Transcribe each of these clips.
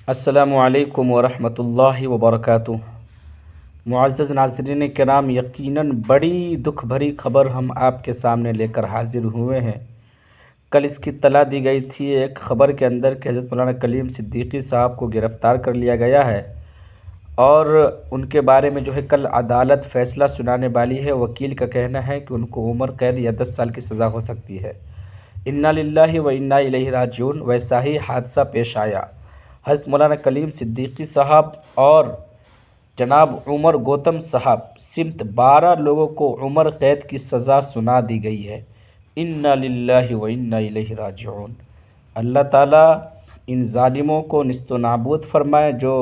السلام علیکم ورحمۃ اللہ وبرکاتہ۔ معزز ناظرین کرام، یقیناً بڑی دکھ بھری خبر ہم آپ کے سامنے لے کر حاضر ہوئے ہیں۔ کل اس کی اطلاع دی گئی تھی ایک خبر کے اندر کہ حضرت مولانا کلیم صدیقی صاحب کو گرفتار کر لیا گیا ہے، اور ان کے بارے میں جو ہے کل عدالت فیصلہ سنانے والی ہے۔ وکیل کا کہنا ہے کہ ان کو عمر قید یا 10 سال کی سزا ہو سکتی ہے۔ انا للہ و انا الیہ راجعون۔ ویسا ہی حادثہ پیش آیا۔ حضرت مولانا کلیم صدیقی صاحب اور جناب عمر گوتم صاحب سمت 12 لوگوں کو عمر قید کی سزا سنا دی گئی ہے۔ انا للہ و انا الیہ راجعون۔ اللہ تعالیٰ ان ظالموں کو نیست و نابود فرمائے جو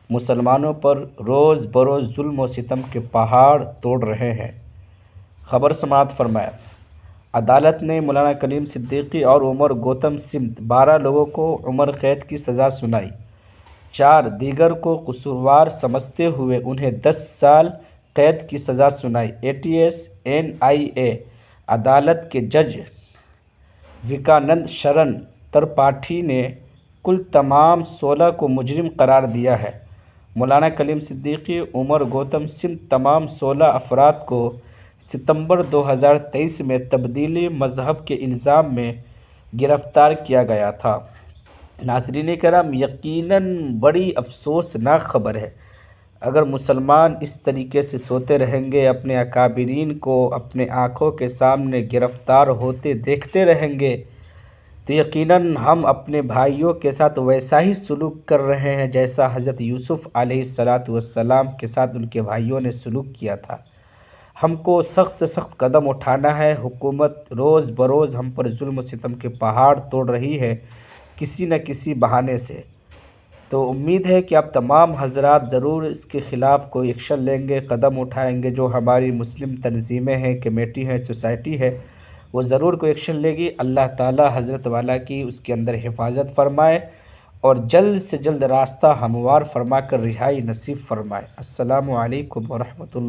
مسلمانوں پر روز بروز ظلم و ستم کے پہاڑ توڑ رہے ہیں۔ خبر سماعت فرمایا، عدالت نے مولانا کلیم صدیقی اور عمر گوتم سمت 12 لوگوں کو عمر قید کی سزا سنائی۔ 4 دیگر کو قصوروار سمجھتے ہوئے انہیں 10 سال قید کی سزا سنائی۔ ATS-NIA عدالت کے جج وکانند شرن ترپاٹھی نے کل تمام 16 کو مجرم قرار دیا ہے۔ مولانا کلیم صدیقی، عمر گوتم سمت تمام 16 افراد کو ستمبر 2023 میں تبدیلی مذہب کے الزام میں گرفتار کیا گیا تھا۔ ناظرین کرام، یقیناً بڑی افسوسناک خبر ہے۔ اگر مسلمان اس طریقے سے سوتے رہیں گے، اپنے اکابرین کو اپنے آنکھوں کے سامنے گرفتار ہوتے دیکھتے رہیں گے، تو یقیناً ہم اپنے بھائیوں کے ساتھ ویسا ہی سلوک کر رہے ہیں جیسا حضرت یوسف علیہ السلام کے ساتھ ان کے بھائیوں نے سلوک کیا تھا۔ ہم کو سخت سے سخت قدم اٹھانا ہے۔ حکومت روز بروز ہم پر ظلم و ستم کے پہاڑ توڑ رہی ہے کسی نہ کسی بہانے سے۔ تو امید ہے کہ آپ تمام حضرات ضرور اس کے خلاف کوئی ایکشن لیں گے، قدم اٹھائیں گے۔ جو ہماری مسلم تنظیمیں ہیں، کمیٹی ہے، سوسائٹی ہے، وہ ضرور کوئی ایکشن لے گی۔ اللہ تعالی حضرت والا کی اس کے اندر حفاظت فرمائے اور جلد سے جلد راستہ ہموار فرما کر رہائی نصیب فرمائے۔ السلام علیکم ورحمۃ اللہ۔